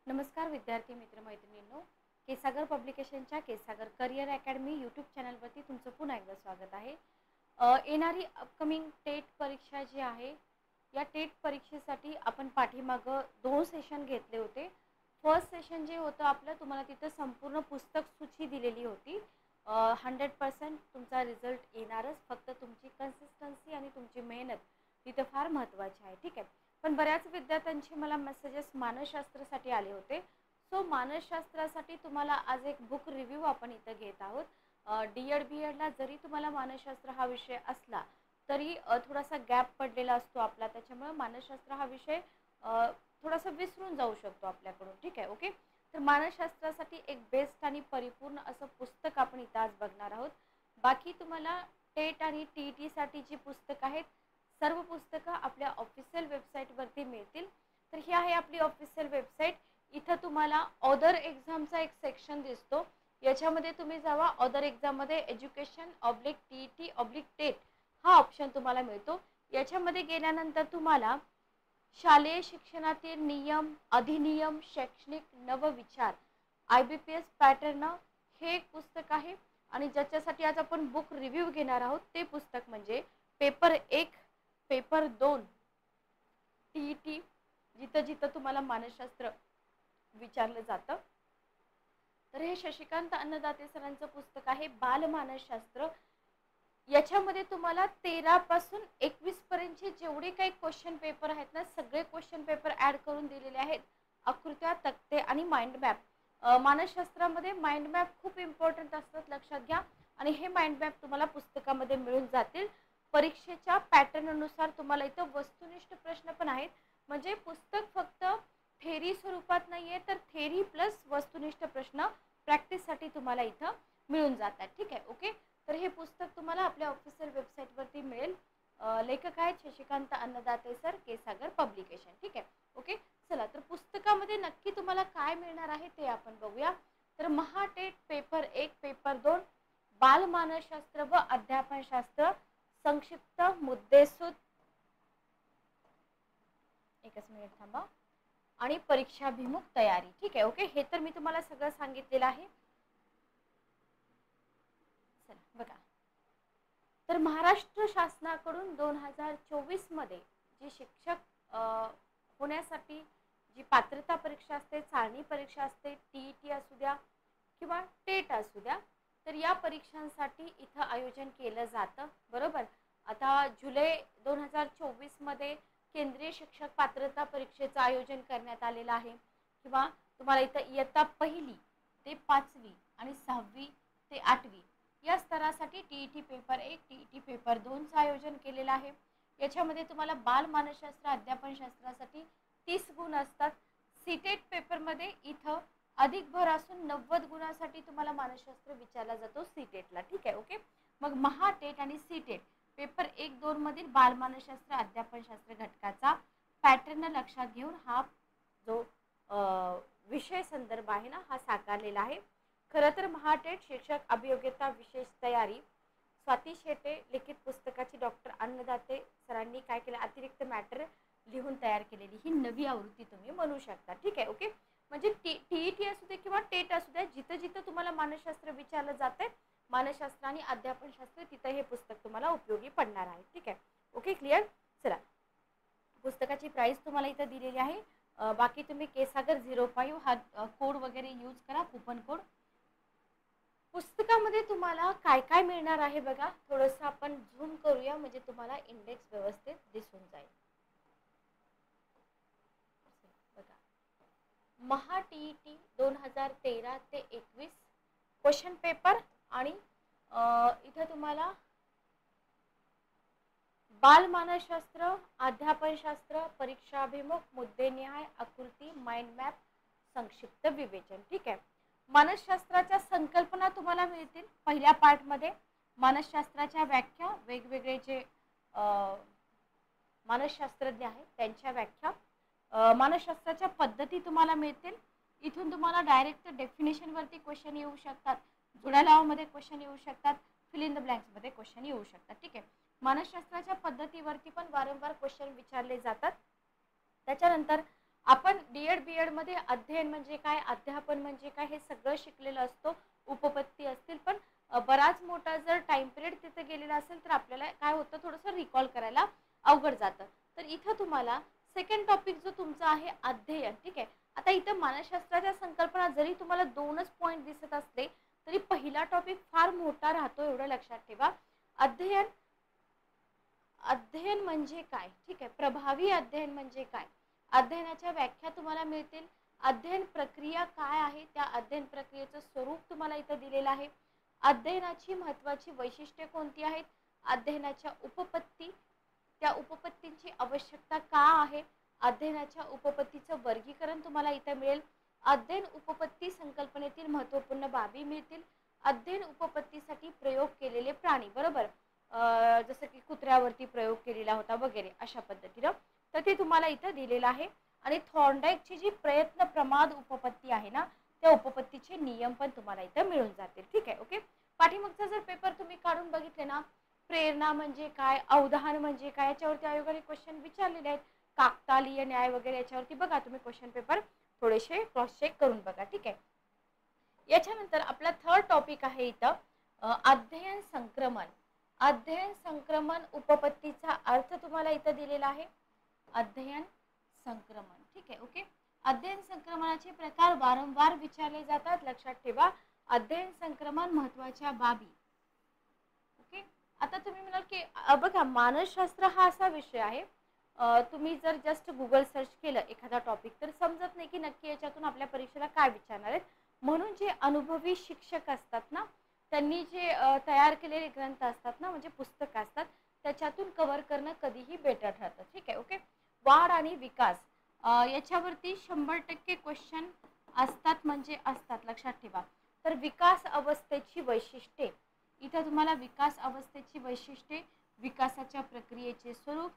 नमस्कार विद्यार्थी मित्र मैत्रिणींनो, केसागर पब्लिकेशनच्या केसागर करिअर अकॅडमी यूट्यूब चॅनलवरती तुमचं पुन्हा एकदा स्वागत आहे। येणारी अपकमिंग टेट परीक्षा जी आहे या टेट परीक्षेसाठी आपण पाठीमागं 2 सेशन घेतले होते। फर्स्ट सेशन जे होतं आपलं तुम्हाला तिथं संपूर्ण पुस्तक सूची दिलेली होती। 100% तुमचा रिझल्ट येणारच, फक्त तुमची कन्सिस्टन्सी आणि तुमची मेहनत तिथं फार महत्त्वाची आहे, ठीक आहे। पण बऱ्याच विद्यार्थ्यांचे मला मेसेजेस मानसशास्त्रासाठी आले होते। सो मानसशास्त्रासाठी तुम्हाला आज एक बुक रिव्ह्यू आपण इथं घेत आहोत। डी.एड. बी.एडला जरी तुम्हाला मानसशास्त्र हा विषय असला तरी थोडासा गॅप पडलेला असतो आपला, त्याच्यामुळे मानसशास्त्र हा विषय थोडासा विसरून जाऊ शकतो आपल्याकडून, ठीक आहे। ओके, तर मानसशास्त्रासाठी एक बेस्ट आणि परिपूर्ण असं पुस्तक आपण इथं आज बघणार आहोत। बाकी तुम्हाला टेट आणि टी.ई.टीसाठी जी पुस्तकं आहेत सर्व पुस्तकं आपल्या ऑफिशियल वेबसाईटवरती मिळतील। तर ही आहे आपली ऑफिशियल वेबसाईट। इथं तुम्हाला अदर एक्झामचा एक सेक्शन दिसतो, याच्यामध्ये तुम्ही जावा। अदर एक्झाममध्ये एज्युकेशन /टी.ई.टी/टेट हा ऑप्शन तुम्हाला मिळतो। याच्यामध्ये गेल्यानंतर तुम्हाला शालेय शिक्षणातील नियम, अधिनियम, शैक्षणिक नवविचार, IBPS पॅटर्न हे एक पुस्तक आहे। आणि ज्याच्यासाठी आज आपण बुक रिव्ह्यू घेणार आहोत ते पुस्तक म्हणजे पेपर 1, पेपर 2 टी.ई.टी, जिथं जिथं तुम्हाला मानसशास्त्र विचारलं जातं। तर हे शशिकांत अन्नदाते सरांचं पुस्तक आहे बालमानसशास्त्र। याच्यामध्ये तुम्हाला 13 पासून 21 पर्यंतचे जेवढे काही क्वेश्चन पेपर आहेत ना, सगळे क्वेश्चन पेपर ॲड करून दिलेले आहेत। आकृत्या, तक्ते आणि माइंड मॅप। मानसशास्त्रामध्ये माइंड मॅप खूप इम्पॉर्टंट असतात, लक्षात घ्या। आणि हे माइंड मॅप तुम्हाला पुस्तकामध्ये मिळून जातील। परीक्षेच्या पॅटर्ननुसार तुम्हाला इथं वस्तुनिष्ठ प्रश्न पण आहेत, म्हणजे पुस्तक फक्त थेरी स्वरूपात नाहीये, तर थेरी प्लस वस्तुनिष्ठ प्रश्न प्रॅक्टिससाठी तुम्हाला इथं मिळून जातात, ठीक आहे। ओके, तर हे पुस्तक तुम्हाला आपल्या ऑफिशियल वेबसाईटवरती मिळेल। लेखक आहेत शशिकांत अन्नदाते सर, केसागर पब्लिकेशन, ठीक आहे। ओके, चला तर पुस्तकामध्ये नक्की तुम्हाला काय मिळणार आहे ते आपण बघूया। तर महाटेट पेपर 1, पेपर 2 बालमानसशास्त्र व अध्यापनशास्त्र संक्षिप्त मुद्देसूद, एकच मिनिट थांबा, आणि परीक्षाभिमुख तयारी, ठीक आहे। ओके, हे तर मी तुम्हाला सगळं सांगितलेलं आहे। चला बघा, तर महाराष्ट्र शासनाकडून 2024 मध्ये जी शिक्षक होण्यासाठी जी पात्रता परीक्षा असते, चाळणी परीक्षा असते, टी.ई.टी असू द्या किंवा टेट असू द्या, तर या परीक्षांसाठी इथं आयोजन केलं जातं, बरोबर। आता जुलै 2024 मध्ये केंद्रीय शिक्षक पात्रता परीक्षेचं आयोजन करण्यात आलेलं आहे। किंवा तुम्हाला इथं इयत्ता 1ली ते 5वी आणि 6वी ते 8वी या स्तरासाठी टी.ई.टी पेपर 1, टी.ई.टी पेपर 2चं आयोजन केलेलं आहे। याच्यामध्ये तुम्हाला बाल मानसशास्त्र अध्यापनशास्त्रासाठी 30 गुण असतात। सीटेट पेपरमध्ये इथं अधिक भर असून 90 गुणांसाठी तुम्हाला मानसशास्त्र विचारला जातो सीटेटला, ठीक आहे। ओके, मग महाटेट आणि सीटेट पेपर 1, 2 मधील बालमानसशास्त्र अध्यापनशास्त्र घटकाचा पॅटर्न लक्षात घेऊन हा जो विषय संदर्भ आहे ना, हा साकारलेला आहे। खरं तर महाटेट शिक्षक अभियोग्यता विशेष तयारी स्वाती शेटे लिखित पुस्तकाची डॉक्टर अन्नदाते सरांनी काय केलं, अतिरिक्त मॅटर लिहून तयार केलेली ही नवी आवृत्ती तुम्ही म्हणू शकता, ठीक आहे। ओके, म्हणजे टी.ई.टी असू दे किंवा टेट असू दे, जिथं जिथं तुम्हाला मानसशास्त्र विचारलं जाते, मानसशास्त्र आणि अध्यापनशास्त्र, तिथं हे पुस्तक तुम्हाला उपयोगी पडणार आहे, ठीक आहे। Okay, clear. चला, पुस्तकाची प्राइस तुम्हाला इथं दिलेली आहे। बाकी तुम्ही केसागर 05 हा कोड वगैरे यूज करा, कुपन कोड। पुस्तकामध्ये तुम्हाला काय काय मिळणार आहे बघा, थोडंसं आपण झूम करूया म्हणजे तुम्हाला इंडेक्स व्यवस्थित दिसून जाईल। बघा, महा टी.ई.टी 2013 ते 21 क्वेश्चन पेपर आणि इथं तुम्हाला बालमानसशास्त्र, अध्यापनशास्त्र, परीक्षाभिमुख, मुद्देनिहाय, आकृती, माइंड मॅप, संक्षिप्त विवेचन, ठीक आहे। मानसशास्त्राच्या संकल्पना तुम्हाला मिळतील पहिल्या पार्टमध्ये। मानसशास्त्राच्या व्याख्या, वेगवेगळे जे मानसशास्त्रज्ञ आहेत त्यांच्या व्याख्या, मानसशास्त्राच्या पद्धती तुम्हाला मिळतील। इथून तुम्हाला डायरेक्ट डेफिनेशनवरती क्वेश्चन येऊ शकतात, जुळ्या लावामध्ये क्वेश्चन येऊ शकतात, फिल इन द ब्लँक्समध्ये क्वेश्चन येऊ शकतात, ठीक आहे। मानसशास्त्राच्या पद्धतीवरती पण वारंवार क्वेश्चन विचारले जातात। त्याच्यानंतर आपण डीएड बीएड मध्ये अध्ययन म्हणजे काय, अध्यापन म्हणजे काय हे सगळं शिकलेलं असतो, उपपत्ती असतील, पण बराच मोठा जर टाइम पिरियड तिथे गेलेला असेल तर आपल्याला काय होतं, थोडंसं रिकॉल करायला अवघड जातं. तर इथं तुम्हाला सेकंड टॉपिक जो तुमचा आहे अध्ययन, ठीक आहे. आता इथं मानसशास्त्राच्या संकल्पना जरी तुम्हाला 2च पॉईंट दिसत असले तरी पहिला टॉपिक फार मोठा राहतो, एवढं लक्षात ठेवा. अध्ययन, अध्ययन म्हणजे काय, ठीक आहे. प्रभावी अध्ययन म्हणजे काय, अध्ययनाच्या व्याख्या तुम्हाला मिळतील. अध्ययन प्रक्रिया काय आहे, त्या अध्ययन प्रक्रियेचं स्वरूप तुम्हाला इथं दिलेलं आहे. अध्ययनाची महत्त्वाची वैशिष्ट्ये कोणती आहेत, अध्ययनाच्या उपपत्ती, त्या उपपत्तींची आवश्यकता का आहे, अध्ययनाच्या उपपत्तीचं वर्गीकरण तुम्हाला इथं मिळेल. अध्ययन उपपत्ती संकल्पनेतील महत्त्वपूर्ण बाबी मिळतील. अध्ययन उपपत्तीसाठी प्रयोग केलेले प्राणी, बरोबर, जसं की कुत्र्यावरती प्रयोग केलेला होता वगैरे अशा पद्धतीनं, तर ते तुम्हाला इथं दिलेलं आहे. आणि थॉर्नडाईकची जी प्रयत्न प्रमाद उपपत्ती आहे ना, त्या उपपत्तीचे नियम पण तुम्हाला इथं मिळून जातील, ठीक आहे. ओके, पाठीमागचा जर पेपर तुम्ही काढून बघितले ना, प्रेरणा म्हणजे काय, अवधान म्हणजे काय, याच्यावरती आयोगाने क्वेश्चन विचारलेले आहेत. काकतालीय न्याय वगैरे याच्यावरती बघा तुम्ही क्वेश्चन पेपर थोडेसे क्रॉस चेक करून बघा, ठीक आहे. याच्यानंतर आपला थर्ड टॉपिक आहे इथं अध्ययन संक्रमण. अध्ययन संक्रमण उपपत्तीचा अर्थ तुम्हाला इथं दिलेला आहे, अध्ययन संक्रमण, ठीक आहे. ओके, अध्ययन संक्रमणाचे प्रकार वारंवार विचारले जातात, लक्षात ठेवा. अध्ययन संक्रमण महत्त्वाच्या बाबी. ओके, आता तुम्ही म्हणाल की बघा मानसशास्त्र हा असा विषय आहे, तुम्ही जर जस्ट गुगल सर्च केलं एखादा टॉपिक तर समजत नाही की नक्की याच्यातून आपल्या परीक्षेला काय विचारणार आहेत. म्हणून जे अनुभवी शिक्षक असतात ना, त्यांनी जे तयार केलेले ग्रंथ असतात ना, म्हणजे पुस्तकं असतात, त्याच्यातून कव्हर करणं कधीही बेटर ठरतं, ठीक आहे. ओके, वाढ आणि विकास याच्यावरती 100% क्वेश्चन असतात, म्हणजे असतात, लक्षात ठेवा. तर विकास अवस्थेची वैशिष्ट्ये, इथं तुम्हाला विकास अवस्थेची वैशिष्ट्ये, विकासाच्या प्रक्रियेचे स्वरूप,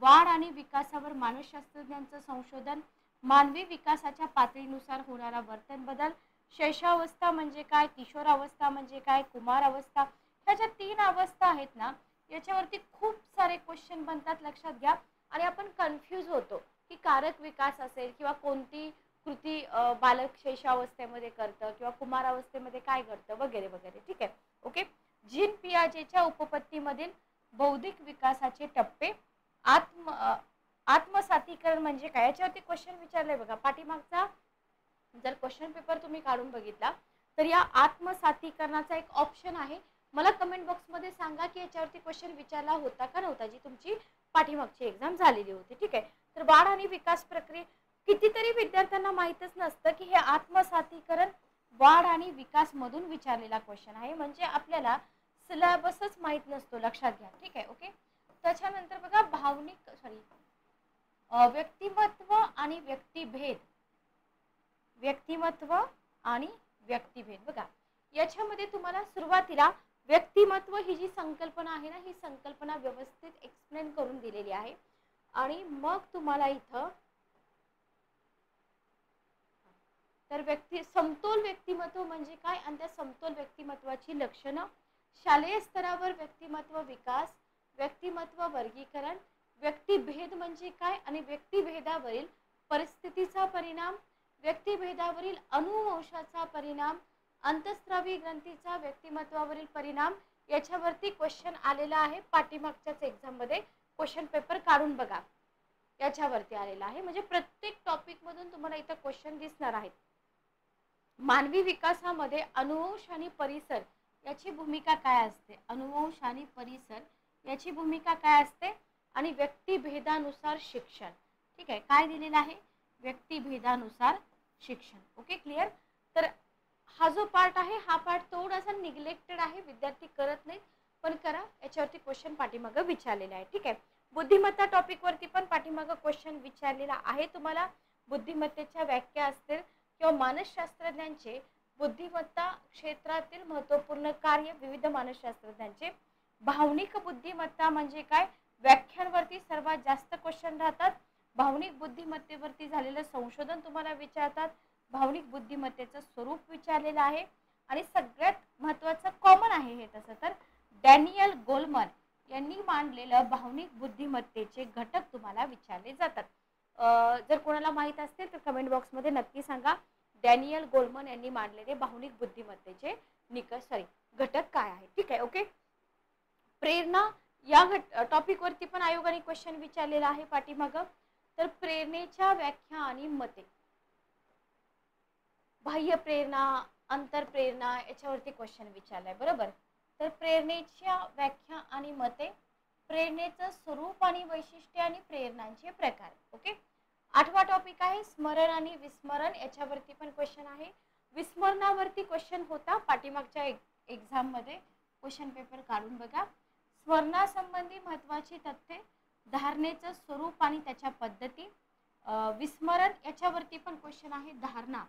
वाढ आणि विकासावर मानसशास्त्रज्ञांचं संशोधन, मानवी विकासाच्या पातळीनुसार होणारा वर्तन बदल, शैशवावस्था म्हणजे काय, किशोरावस्था म्हणजे काय, कुमार अवस्था, ह्या ज्या 3 अवस्था आहेत ना, याच्यावरती खूप सारे क्वेश्चन बनतात, लक्षात घ्या. आणि आपण कन्फ्यूज होतो की कारक विकास असेल किंवा कोणती कृती बालक शैशवावस्थेमध्ये करतं किंवा कुमारावस्थेमध्ये काय करतं वगैरे वगैरे, ठीक आहे. ओके, जीन पियाजेच्या उपपत्तीमधील बौद्धिक विकासाचे टप्पे, आत्मसातीकरण म्हणजे काय, याच्यावरती क्वेश्चन विचारले बघा. पाठीमागचा जर क्वेश्चन पेपर तुम्ही काढून बघितला तर या आत्मसातीकरणाचा एक ऑप्शन आहे, मला कमेंट बॉक्समध्ये सांगा की याच्यावरती क्वेश्चन विचारला होता का नव्हता, जी तुमची पाठीमागची एक्झाम झालेली होती, ठीक आहे. तर वाढ आणि विकास प्रक्रिया कितीतरी विद्यार्थ्यांना माहीतच नसतं की हे आत्मसातीकरण वाढ आणि विकास मधून विचारलेला क्वेश्चन आहे, म्हणजे आपल्याला सिलेबसच माहीत नसतो, लक्षात घ्या, ठीक आहे. ओके, त्याच्यानंतर बघा भावनिक व्यक्तिमत्व आणि व्यक्तिभेद, व्यक्तिमत्व आणि व्यक्तिभेद बघा. याच्यामध्ये तुम्हाला सुरुवातीला व्यक्तिमत्व ही जी संकल्पना आहे ना, ही संकल्पना व्यवस्थित एक्सप्लेन करून दिलेली आहे. आणि मग तुम्हाला इथं तर समतोल व्यक्तिमत्व म्हणजे काय आणि त्या समतोल व्यक्तिमत्वाची लक्षणं, शालेय स्तरावर व्यक्तिमत्व विकास, व्यक्तिमत्व वर्गीकरण, व्यक्तिभेद म्हणजे काय आणि व्यक्तिभेदावरील परिस्थितीचा परिणाम, व्यक्तिभेदावरील अनुवंशाचा परिणाम, अंतःस्रावी ग्रंथीचा व्यक्तिमत्वावरील परिणाम, याच्यावरती क्वेश्चन आलेला आहे. पाठीमागच्याच एक्झाम मध्ये क्वेश्चन पेपर काढून बघा, याच्यावरती आलेला आहे. म्हणजे प्रत्येक टॉपिक मधून तुम्हाला इथं क्वेश्चन दिसणार आहेत. मानवी विकासामध्ये अनुवंश आणि परिसर याची भूमिका काय असते, अनुवंश आणि परिसर याची भूमिका काय असते, आणि व्यक्तिभेदानुसार शिक्षण, ठीक आहे. काय दिलेलं आहे, व्यक्तिभेदानुसार शिक्षण. Okay, clear. तर हा जो पार्ट आहे हा पार्ट थोडासा निग्लेक्टेड आहे, विद्यार्थी करत नाहीत, पण करा, याच्यावरती क्वेश्चन पाठीमागं विचारलेला आहे, ठीक आहे. बुद्धिमत्ता टॉपिक वरती पण पाठीमागं क्वेश्चन विचारलेला आहे तुम्हाला. बुद्धिमत्तेच्या व्याख्या असतील किंवा मानसशास्त्रज्ञांचे बुद्धिमत्ता क्षेत्रातील महत्त्वपूर्ण कार्य, विविध मानसशास्त्रज्ञांचे भावनिक बुद्धिमत्ता म्हणजे काय, व्याख्यांवरती सर्वात जास्त क्वेश्चन राहतात. भावनिक बुद्धिमत्तेवरती झालेलं संशोधन तुम्हाला विचारतात, भावनिक बुद्धिमत्तेचं स्वरूप विचारलेलं आहे. आणि सगळ्यात महत्त्वाचं कॉमन आहे हे तसं तर डॅनियल गोलमन यांनी मांडलेलं भावनिक बुद्धिमत्तेचे घटक तुम्हाला विचारले जातात. जर कोणाला माहीत असतील तर कमेंट बॉक्समध्ये नक्की सांगा. डॅनियल गोलमन यांनी मांडलेले भावनिक बुद्धिमत्तेचे निकष घटक काय आहेत. ठीक आहे. ओके. प्रेरणा या टॉपिकवरती पण आयोगाने क्वेश्चन विचारलेला आहे पाठीमागं. तर प्रेरणेच्या व्याख्या आणि मते, बाह्य प्रेरणा, अंतरप्रेरणा याच्यावरती क्वेश्चन विचारलाय. बरोबर. तर प्रेरणेच्या व्याख्या आणि मते, प्रेरणेचं स्वरूप आणि वैशिष्ट्ये आणि प्रेरणांचे प्रकार. ओके. 8वा टॉपिक आहे स्मरण आणि विस्मरण, याच्यावरती पण क्वेश्चन आहे. विस्मरणावरती क्वेश्चन होता पाठीमागच्या एक्झाम मध्ये, क्वेश्चन पेपर काढून बघा. स्मरणासंबंधी महत्त्वाची तथ्ये, धारणेचं स्वरूप आणि त्याच्या पद्धती. विस्मरण याच्यावरती पण क्वेश्चन आहे. धारणा,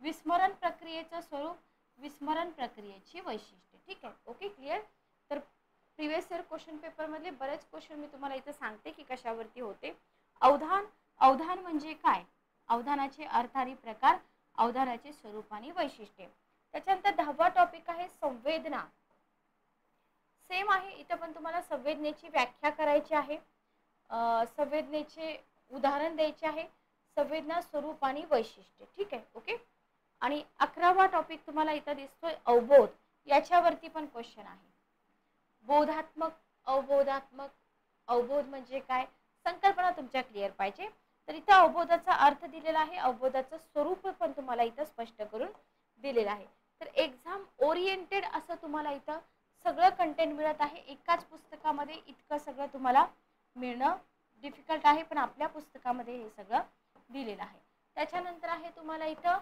विस्मरण प्रक्रियेचं स्वरूप, विस्मरण प्रक्रियेची वैशिष्ट्ये. ठीक आहे. ओके. क्लिअर. तर प्रिव्हियस इयर क्वेश्चन पेपर मधले बरेच क्वेश्चन मी तुम्हाला इथे सांगते की कशावरती होते. अवधान, अवधान म्हणजे काय, अवधानाचे अर्थ आणि प्रकार, अवधानाचे स्वरूप आणि वैशिष्ट्ये. त्याच्यानंतर 10वा टॉपिक आहे संवेदना. सेम आहे, इथं पण तुम्हाला संवेदनेची व्याख्या करायची आहे, संवेदनेचे उदाहरण द्यायचे आहे, संवेदना स्वरूप आणि वैशिष्ट्ये. ठीक आहे. ओके. आणि 11वा टॉपिक तुम्हाला इथं दिसतोय अवबोध, याच्यावरती पण क्वेश्चन आहे. बोधात्मक, अवबोधात्मक, अवबोध म्हणजे काय, संकल्पना तुमच्या क्लिअर पाहिजे. तर इथं अवबोधाचा अर्थ दिलेला आहे, अवबोधाचं स्वरूप पण तुम्हाला इथं स्पष्ट करून दिलेलं आहे. तर एक्झाम ओरिएंटेड असं तुम्हाला इथं सगळं कंटेंट मिळत आहे. एकाच पुस्तकामध्ये इतकं सगळं तुम्हाला मिळणं डिफिकल्ट आहे, पण आपल्या पुस्तकामध्ये हे सगळं दिलेलं आहे. त्याच्यानंतर आहे तुम्हाला इथं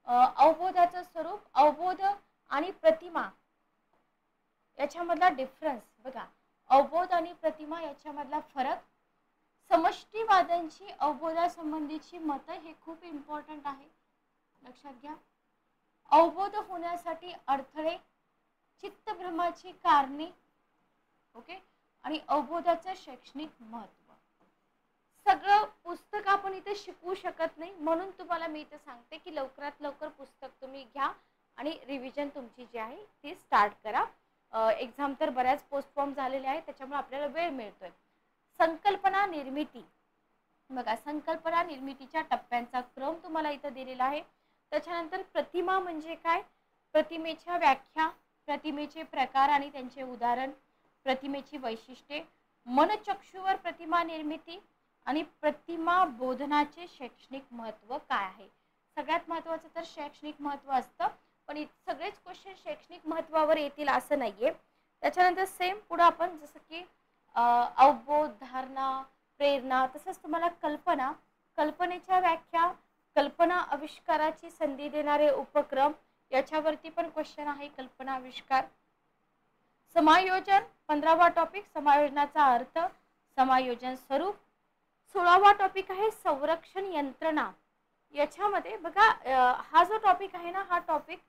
अवबोधाचं स्वरूप, अवबोध आणि प्रतिमा याच्यामधला डिफरन्स बघा, अवबोध आणि प्रतिमा याच्यामधला फरक, समष्टीवादांची अवबोधासंबंधीची मतं, हे खूप इम्पॉर्टंट आहे, लक्षात घ्या. अवबोध होण्यासाठी अडथळे, चित्तभ्रमाची कारणे. ओके. आणि अवबोधाचं शैक्षणिक महत्त्व. सगळं पुस्तक आपण इथे शिकवू शकत नाही, म्हणून तुम्हाला मी इथे सांगते की लवकरात लवकर पुस्तक तुम्ही घ्या आणि रिव्हिजन तुमची जी आहे ती स्टार्ट करा. एक्झाम तर बऱ्याच पोस्टपोन झालेल्या आहेत, त्याच्यामुळे आपल्याला वेळ मिळतोय. संकल्पना निर्मिती बघा, संकल्पना निर्मितीच्या टप्प्यांचा क्रम तुम्हाला इथं दिलेला आहे. त्याच्यानंतर प्रतिमा म्हणजे काय, प्रतिमेच्या व्याख्या, प्रतिमेचे प्रकार आणि त्यांचे उदाहरण, प्रतिमेची वैशिष्ट्ये, मनचक्षुवर प्रतिमा निर्मिती आणि प्रतिमा बोधनाचे शैक्षणिक महत्त्व काय आहे. सगळ्यात महत्त्वाचं तर शैक्षणिक महत्त्व असतं, पण सगळेच क्वेश्चन शैक्षणिक महत्त्वावर येतील असं नाहीये. त्याच्यानंतर सेम पुढे आपण जसं की अवबोध, धारणा, प्रेरणा, तसंच तुम्हाला कल्पना, कल्पनेच्या व्याख्या, कल्पना आविष्काराची संधी देणारे उपक्रम, याच्यावरती पण क्वेश्चन आहे. कल्पना आविष्कार. समायोजन 15वा टॉपिक, समायोजनाचा अर्थ, समायोजन स्वरूप. 16वा टॉपिक आहे संरक्षण यंत्रणा. याच्यामध्ये बघा हा जो टॉपिक आहे ना, हा टॉपिक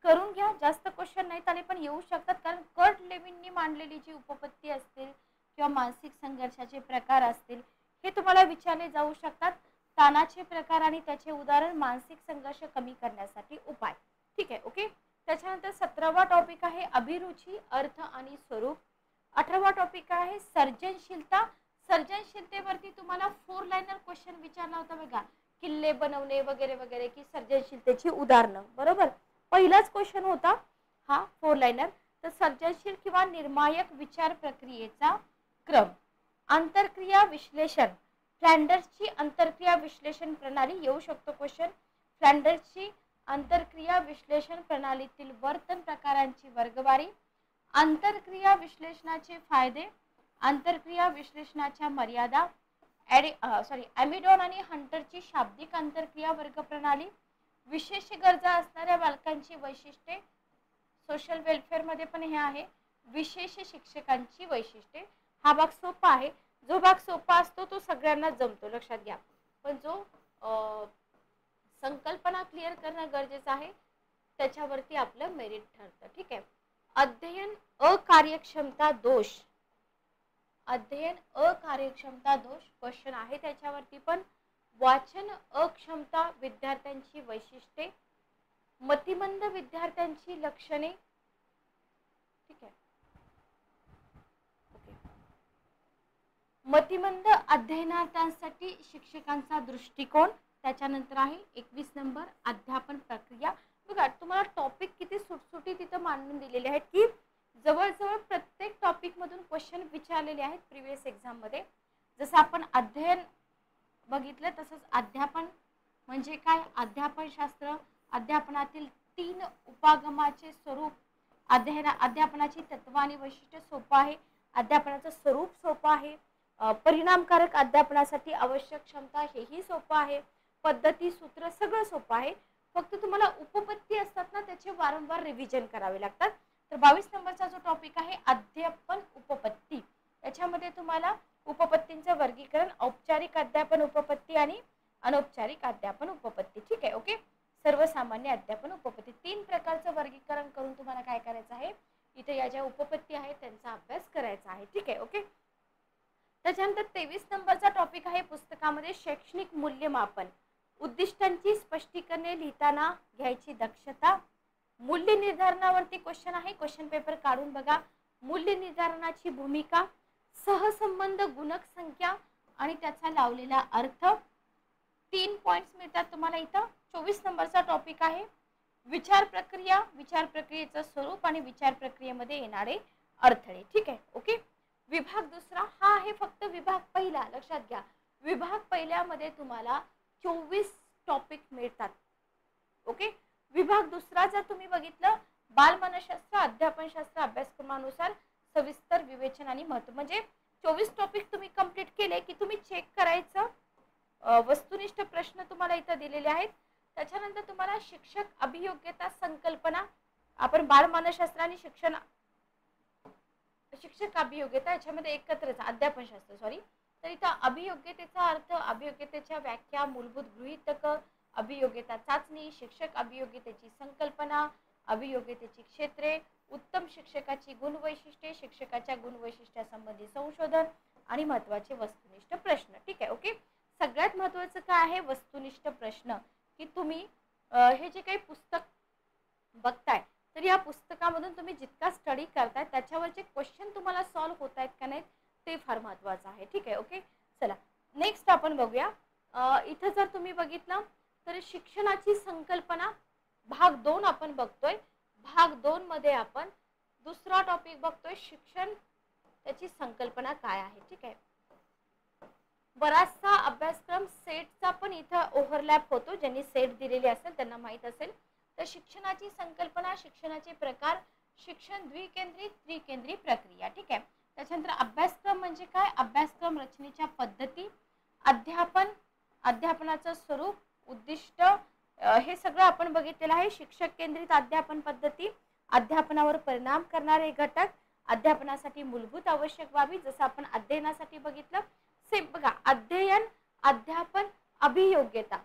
करून घ्या, जास्त क्वेश्चन नाहीत आले पण येऊ शकतात, कारण कर्ट लेविननी मांडलेली जी उपपत्ती असतील किंवा मानसिक संघर्षाचे प्रकार असतील हे तुम्हाला विचारले जाऊ शकतात. ताणाचे प्रकार आणि त्याचे उदाहरण, मानसिक संघर्ष कमी करण्यासाठी उपाय. ठीक आहे. ओके. त्याच्यानंतर 17वा टॉपिक आहे अभिरुची, अर्थ आणि स्वरूप. 18वा टॉपिक आहे सर्जनशीलता. सर्जनशीलतेवरती तुम्हाला 4 लाइनर क्वेश्चन विचारला होता बघा, किल्ले बनवणे वगैरे वगैरे, की सर्जनशीलतेची उदाहरणं. बरोबर. पहिलाच क्वेश्चन होता हा 4 लाइनर. तर सर्जनशील किंवा निर्मायक विचार प्रक्रियेचा क्रम. आंतरक्रिया विश्लेषण, फ्लँडर्सची आंतरक्रिया विश्लेषण प्रणाली येऊ शकतो क्वेश्चन. फ्लँडर्सची आंतरक्रिया विश्लेषण प्रणालीतील वर्तन प्रकारांची वर्गवारी, आंतरक्रिया विश्लेषणाचे फायदे, आंतरक्रिया विश्लेषणाच्या मर्यादा, ॲमिडॉन आणि हंटरची शाब्दिक आंतरक्रिया वर्ग प्रणाली, विशेष गरजा असणाऱ्या बालकांची वैशिष्ट्ये, सोशल वेलफेअर मध्ये पण हे आहे, विशेष शिक्षकांची वैशिष्ट्ये. हा भाग सोपा आहे, जो भाग सोपा असतो तो सगळ्यांना जमतो, लक्षात घ्या. पण जो संकल्पना क्लिअर करणं गरजेचं आहे त्याच्यावरती आपलं मेरिट ठरतं. ठीक आहे. अध्ययन अकार्यक्षमता दोष, अध्ययन अकार्यक्षमता दोष क्वेश्चन आहे त्याच्यावरती पण. वाचन अक्षमता विद्यार्थ्यांची वैशिष्ट्ये, मतिमंद विद्यार्थ्यांची लक्षणे. ठीक आहे. ओके. मतिमंद अध्ययनार्थ्यांसाठी शिक्षकांचा दृष्टिकोन, त्याच्यानंतर आहे 21 नंबर अध्यापन प्रक्रिया. बघा तुम्हाला टॉपिक किती सुटसुटीत तिथं मांडून दिलेले आहेत की जवळजवळ प्रत्येक टॉपिकमधून क्वेश्चन विचारलेले आहेत प्रिव्हियस एक्झाममध्ये. जसं आपण अध्ययन बघितलं तसंच अध्यापन म्हणजे काय, अध्यापनशास्त्र, अध्यापनातील 3 उपागमाचे स्वरूप, अध्यापनाची तत्व आणि वैशिष्ट्य सोपं आहे, अध्यापनाचं स्वरूप सोपं आहे, परिणामकारक अध्यापनासाठी आवश्यक क्षमता हेही सोपं आहे, पद्धती सूत्र सगळं सोपं आहे. फक्त तुम्हाला उपपत्ती असतात ना त्याचे वारंवार रिव्हिजन करावे लागतात. तर 22 नंबरचा जो टॉपिक आहे अध्यापन उपपत्ती, त्याच्यामध्ये तुम्हाला उपपत्तींचं वर्गीकरण, औपचारिक अध्यापन उपपत्ती आणि अनौपचारिक अध्यापन उपपत्ती. ठीक आहे, ओके. सर्वसामान्य अध्यापन उपपत्ती 3 प्रकारचं वर्गीकरण करून तुम्हाला काय करायचं आहे, इथे या ज्या उपपत्ती आहेत त्यांचा अभ्यास करायचा आहे. ठीक आहे, ओके. त्याच्यानंतर 23 नंबरचा टॉपिक आहे पुस्तकामध्ये शैक्षणिक मूल्यमापन, उद्दिष्टांची स्पष्टीकरणे लिहिताना घ्यायची दक्षता, मूल्य निर्धारणावरती क्वेश्चन आहे, क्वेश्चन पेपर काढून बघा. मूल्य निर्धारणाची भूमिका, सहसंबंध गुणक संख्या आणि त्याचा लावलेला अर्थ. 3 पॉइंट्स मिळतात तुम्हाला इथं. 24 नंबरचा टॉपिक आहे विचार प्रक्रिया, विचार प्रक्रियेचं स्वरूप आणि विचार प्रक्रियेमध्ये येणारे अडथळे. ठीक आहे, ओके. विभाग दुसरा हा आहे फक्त विभाग पहिला, लक्षात घ्या. विभाग पहिल्यामध्ये तुम्हाला 24 टॉपिक मिळतात. ओके. विभाग दुसरा जर तुम्ही बघितलं बालमानसशास्त्र, अध्यापनशास्त्र अभ्यासक्रमानुसार सविस्तर विवेचन आणि महत्व, म्हणजे 24 टॉपिक तुम्ही कंप्लीट केले की तुम्ही चेक करायचं. वस्तुनिष्ठ प्रश्न तुम्हाला इथं दिलेले आहेत. त्याच्यानंतर तुम्हाला शिक्षक अभियोग्यता संकल्पना, आपण बालमानसशास्त्र आणि शिक्षक अभियोग्यता याच्यामध्ये एकत्रच अध्यापनशास्त्र सॉरी. तर इथं अभियोग्यतेचा अर्थ, अभियोग्यतेच्या व्याख्या, मूलभूत गृहीतक, अभियोग्यता चाचणी, शिक्षक अभियोग्यतेची संकल्पना, अभियोग्यतेची क्षेत्रे, उत्तम शिक्षकाची गुणवैशिष्ट्ये, शिक्षकाच्या गुणवैशिष्ट्यासंबंधी संशोधन आणि महत्त्वाचे वस्तुनिष्ठ प्रश्न. ठीक आहे, ओके. सगळ्यात महत्त्वाचं काय आहे, वस्तुनिष्ठ प्रश्न, की तुम्ही हे जे काही पुस्तक बघताय तर या पुस्तकामधून तुम्ही जितका स्टडी करताय त्याच्यावरचे क्वेश्चन तुम्हाला सॉल्व्ह होत आहेत का नाहीत ते फार महत्त्वाचं आहे. ठीक आहे, ओके. चला नेक्स्ट आपण बघूया. इथं जर तुम्ही बघितलं तर शिक्षणाची संकल्पना भाग 2 आपण बघतोय. भाग 2 मध्ये आपण दुसरा टॉपिक बघतोय, शिक्षण त्याची संकल्पना काय आहे. ठीक आहे. बराचसा अभ्यासक्रम सेटचा पण इथं ओव्हरलॅप होतो, ज्यांनी सेट दिलेले असेल त्यांना माहित असेल. तर शिक्षणाची संकल्पना, शिक्षणाचे प्रकार, शिक्षण द्विकेंद्री त्रिकेंद्री प्रक्रिया. ठीक आहे. त्याच्यानंतर अभ्यासक्रम म्हणजे काय, अभ्यासक्रम रचनेच्या पद्धती, अध्यापनाचं स्वरूप, उद्दिष्ट, हे सगळं आपण बघितलेलं आहे. शिक्षक केंद्रित अध्यापन पद्धती, अध्यापनावर परिणाम करणारे घटक, अध्यापनासाठी मूलभूत आवश्यक बाबी, जसं आपण अध्ययनासाठी बघितलं सेम बघा. अध्ययन, अध्यापन, अभियोग्यता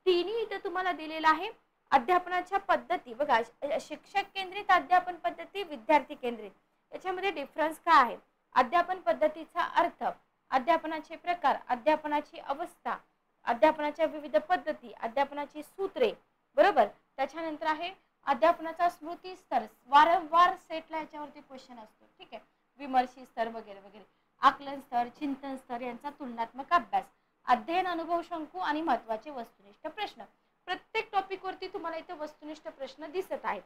तिन्ही इथं तुम्हाला दिलेलं आहे. अध्यापनाच्या पद्धती बघा, शिक्षक केंद्रित अध्यापन पद्धती, विद्यार्थी केंद्रित, याच्यामध्ये डिफरन्स काय आहे. अध्यापन पद्धतीचा अर्थ, अध्यापनाचे प्रकार, अध्यापनाची अवस्था, अध्यापनाच्या विविध पद्धती, अध्यापनाची सूत्रे, बरोबर. त्याच्यानंतर आहे अध्यापनाचा स्मृती स्तर, वारंवार सेटला याच्यावरती क्वेश्चन असतो. ठीक आहे. विमर्शी स्तर वगैरे वगैरे, आकलन स्तर, चिंतन स्तर यांचा तुलनात्मक अभ्यास, अध्ययन अनुभव शंकू आणि महत्त्वाचे वस्तुनिष्ठ प्रश्न. प्रत्येक टॉपिक वरती तुम्हाला इथे वस्तुनिष्ठ प्रश्न दिसत आहेत.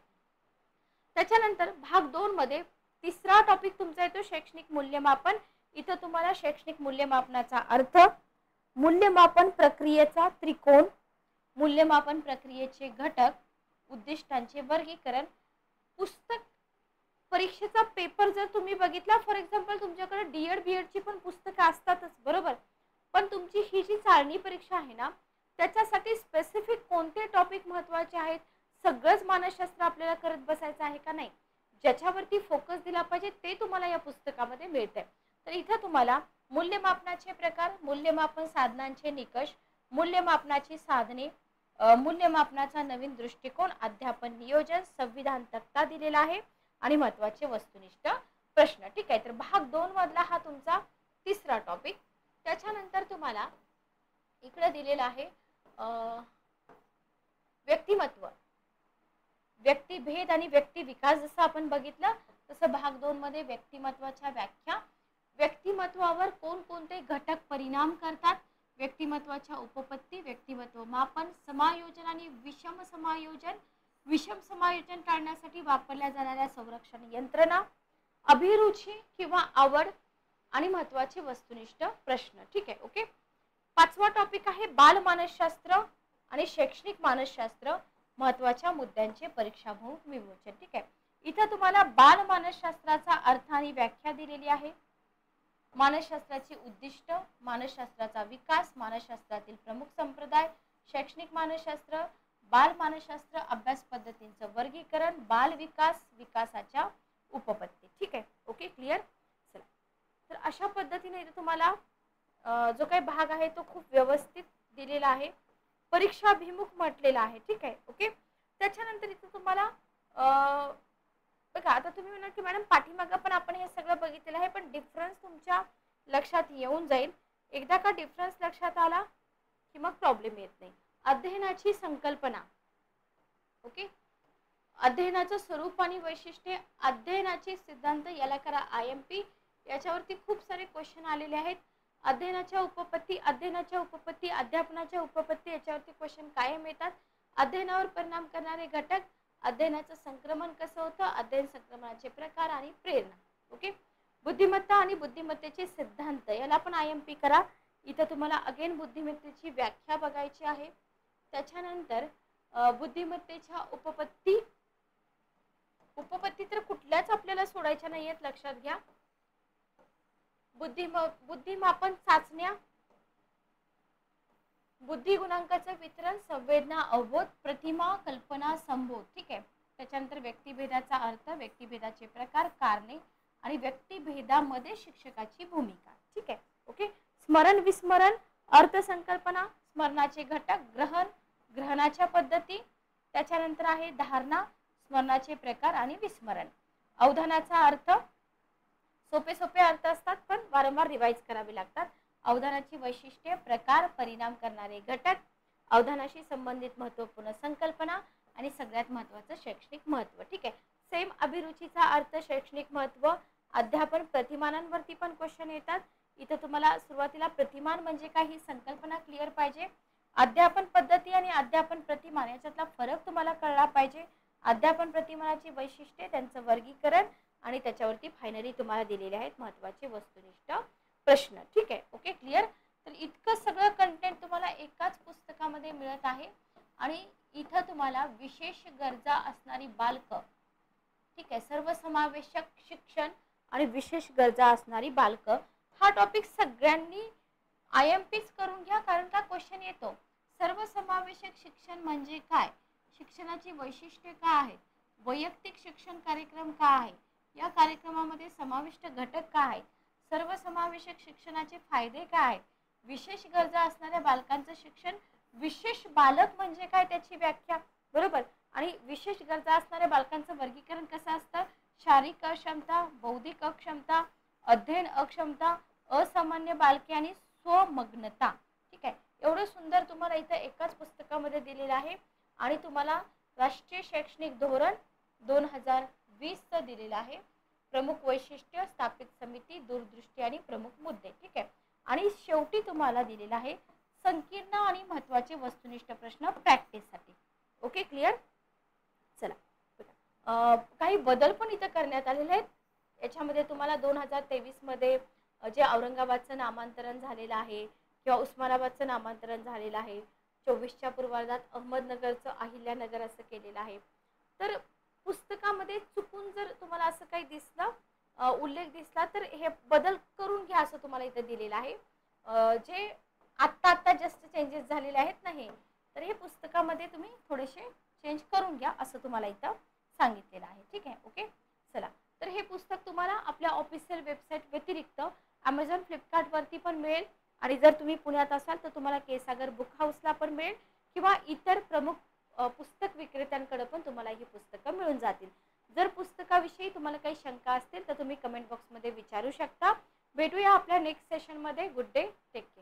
त्याच्यानंतर भाग 2 मध्ये तिसरा टॉपिक तुमचा येतो शैक्षणिक मूल्यमापन. इथं तुम्हाला शैक्षणिक मूल्यमापनाचा अर्थ, मूल्यमापन प्रक्रियेचा त्रिकोण, मूल्यमापन प्रक्रियेचे घटक, उद्दिष्टांचे वर्गीकरण. पुस्तक परीक्षेचा पेपर जर तुम्ही बघितला, फॉर एक्झाम्पल तुमच्याकडे डीएड बीएडची पण पुस्तकं असतातच, बरोबर. पण तुमची ही जी चाळणी परीक्षा आहे ना त्याच्यासाठी स्पेसिफिक कोणते टॉपिक महत्त्वाचे आहेत, सगळंच मानसशास्त्र आपल्याला करत बसायचं आहे का नाही, ज्याच्यावरती फोकस दिला पाहिजे ते तुम्हाला या पुस्तकामध्ये मिळतंय. तर इथं तुम्हाला मूल्यमापनाचे प्रकार, मूल्यमापन साधनांचे निकष, मूल्यमापनाची साधने, मूल्यमापनाचा नवीन दृष्टिकोन, अध्यापन नियोजन, संविधान तक्ता दिलेला आहे आणि महत्त्वाचे वस्तुनिष्ठ प्रश्न. ठीक आहे. तर भाग 2 मधला हा तुमचा तिसरा टॉपिक. त्याच्यानंतर तुम्हाला इकडे दिलेला आहे व्यक्तिमत्व, व्यक्तिभेद आणि व्यक्ती विकास. जसं आपण बघितलं तसं भाग 2 मध्ये व्यक्तिमत्वाच्या व्याख्या, व्यक्तिमत्वावर कोणकोणते घटक परिणाम करतात, व्यक्तिमत्वाच्या उपपत्ती, व्यक्तिमत्व मापन, समायोजन आणि विषम समायोजन टाळण्यासाठी वापरल्या जाणाऱ्या संरक्षण यंत्रणा, अभिरुची किंवा आवड आणि महत्त्वाचे वस्तुनिष्ठ प्रश्न. ठीक आहे, ओके. 5वा टॉपिक आहे बाल मानसशास्त्र आणि शैक्षणिक मानसशास्त्र, महत्त्वाच्या मुद्द्यांचे परीक्षाभिमुख विमोचन. ठीक आहे, इथं तुम्हाला बाल मानसशास्त्राचा अर्थ आणि व्याख्या दिलेली आहे. मानसशास्त्राची उद्दिष्ट, मानसशास्त्राचा विकास, मानसशास्त्रातील प्रमुख संप्रदाय, शैक्षणिक मानसशास्त्र, बाल मानसशास्त्र अभ्यास पद्धतींचं वर्गीकरण, बाल विकास, विकासाच्या उपपत्ती. ठीक आहे, ओके, क्लिअर. चला, तर अशा पद्धतीने इथे तुम्हाला जो काही भाग आहे तो खूप व्यवस्थित दिलेला आहे, परीक्षाभिमुख म्हटलेला आहे. ठीक आहे, ओके. त्याच्यानंतर इथे तुम्हाला बघा, आता तुम्ही म्हणाल की मॅडम पाठीमागं पण आपण हे सगळं बघितलेलं आहे, पण डिफरन्स तुमच्या लक्षात येऊन जाईल. एकदा का डिफरन्स लक्षात आला की मग प्रॉब्लेम येत नाही. अध्ययनाची संकल्पना, ओके, अध्ययनाचं स्वरूप आणि वैशिष्ट्ये, अध्ययनाचे सिद्धांत, याला करा IMP. याच्यावरती खूप सारे क्वेश्चन आलेले आहेत. अध्ययनाच्या उपपत्ती, अध्यापनाच्या उपपत्ती, याच्यावरती क्वेश्चन कायम येतात. अध्ययनावर परिणाम करणारे घटक, अध्ययनाचं संक्रमण कसं होतं, अध्ययन संक्रमणाचे प्रकार आणि प्रेरणा. ओके. बुद्धिमत्ता आणि बुद्धिमत्तेचे सिद्धांत, याला पण IMP करा. इथं तुम्हाला अगेन बुद्धिमत्तेची व्याख्या बघायची आहे. त्याच्यानंतर बुद्धिमत्तेच्या उपपत्ती तर कुठल्याच आपल्याला सोडायच्या नाहीयेत, लक्षात घ्या. बुद्धिमापन चाचण्या, बुद्धी गुणांकाचं वितरण, संवेदना, अवबोध, प्रतिमा, कल्पना, संबोध. ठीक आहे. त्याच्यानंतर व्यक्तिभेदाचा अर्थ, व्यक्तिभेदाचे प्रकार, कारणे आणि व्यक्तिभेदामध्ये शिक्षकाची भूमिका. ठीक आहे, ओके. स्मरण, विस्मरण, अर्थसंकल्पना, स्मरणाचे घटक, ग्रहणाच्या पद्धती, त्याच्यानंतर आहे धारणा, स्मरणाचे प्रकार आणि विस्मरण. अवधानाचा अर्थ, सोपे अर्थ असतात पण वारंवार रिवाइज करावे लागतात. अवधानाची वैशिष्ट्ये, प्रकार, परिणाम करणारे घटक, अवधानाशी संबंधित महत्त्वपूर्ण संकल्पना आणि सगळ्यात महत्त्वाचं शैक्षणिक महत्त्व. ठीक आहे. सेम अभिरुचीचा अर्थ, शैक्षणिक महत्त्व, अध्यापन, प्रतिमानांवरती पण क्वेश्चन येतात. इथं तुम्हाला सुरुवातीला प्रतिमान म्हणजे काय ही संकल्पना क्लिअर पाहिजे. अध्यापन पद्धती आणि अध्यापन प्रतिमान याच्यातला फरक तुम्हाला कळला पाहिजे. अध्यापन प्रतिमानाची वैशिष्ट्ये, त्यांचं वर्गीकरण आणि त्याच्यावरती फायनली तुम्हाला दिलेले आहेत महत्त्वाचे वस्तुनिष्ठ प्रश्न. ठीक आहे, ओके, क्लिअर. तर इतकं सगळं कंटेंट तुम्हाला एकाच पुस्तकामध्ये मिळत आहे आणि इथं तुम्हाला विशेष गरजा असणारी बालकं, ठीक आहे, सर्वसमावेशक शिक्षण आणि विशेष गरजा असणारी बालकं, हा टॉपिक सगळ्यांनी IMPच करून घ्या, कारण का क्वेश्चन येतो. सर्वसमावेशक शिक्षण म्हणजे काय, शिक्षणाची वैशिष्ट्ये काय आहेत, वैयक्तिक शिक्षण कार्यक्रम काय आहे, या कार्यक्रमामध्ये समाविष्ट घटक काय आहेत, सर्वसमावेशक शिक्षणाचे फायदे काय आहेत, विशेष गरजा असणाऱ्या बालकांचं शिक्षण, विशेष बालक म्हणजे काय त्याची व्याख्या, बरोबर, आणि विशेष गरजा असणाऱ्या बालकांचं वर्गीकरण कसं असतं, शारीरिक अक्षमता, बौद्धिक अक्षमता, अध्ययन अक्षमता, असामान्य बालके आणि स्वमग्नता. ठीक आहे, एवढं सुंदर तुम्हाला इथं एकाच पुस्तकामध्ये दिलेलं आहे आणि तुम्हाला राष्ट्रीय शैक्षणिक धोरण 2020 दिलेलं आहे. प्रमुख वैशिष्ट्य, स्थापित समिती, दूरदृष्टी आणि प्रमुख मुद्दे. ठीक आहे, आणि शेवटी तुम्हाला दिलेला आहे संकीर्ण आणि महत्त्वाचे वस्तुनिष्ठ प्रश्न प्रॅक्टिससाठी. Okay, clear. चला, काही बदल पण इथं करण्यात आलेले आहेत. याच्यामध्ये तुम्हाला 2023 मध्ये जे औरंगाबादचं नामांतरण झालेलं आहे किंवा उस्मानाबादचं नामांतरण झालेलं आहे, 24च्या पूर्वार्धात अहमदनगरचं अहिल्यानगर असं केलेलं आहे. तर पुस्तकामध्ये चुकून जर तुम्हाला असं काही दिसलं, उल्लेख दिसला, तर हे बदल करून घ्या असं तुम्हाला इथं दिलेलं आहे. जे आत्ता जस्ट चेंजेस झालेले आहेत ना, हे तर हे पुस्तकामध्ये तुम्ही थोडेसे चेंज करून घ्या असं तुम्हाला इथं सांगितलेलं आहे. ठीक आहे, ओके. चला, तर हे पुस्तक तुम्हाला आपल्या ऑफिशियल वेबसाईट व्यतिरिक्त Amazon, फ्लिपकार्टवरती पण मिळेल आणि जर तुम्ही पुण्यात असाल तर तुम्हाला केसागर बुक हाऊसला पण मिळेल किंवा इतर प्रमुख पुस्तक विक्रेत्यांकडे पण तुम्हाला ही पुस्तकं मिळून जातील. जर पुस्तकाविषयी तुम्हाला काही शंका असतील तर तुम्ही कमेंट बॉक्समध्ये विचारू शकता. भेटूया आपल्या नेक्स्ट सेशनमध्ये. Good day, take care.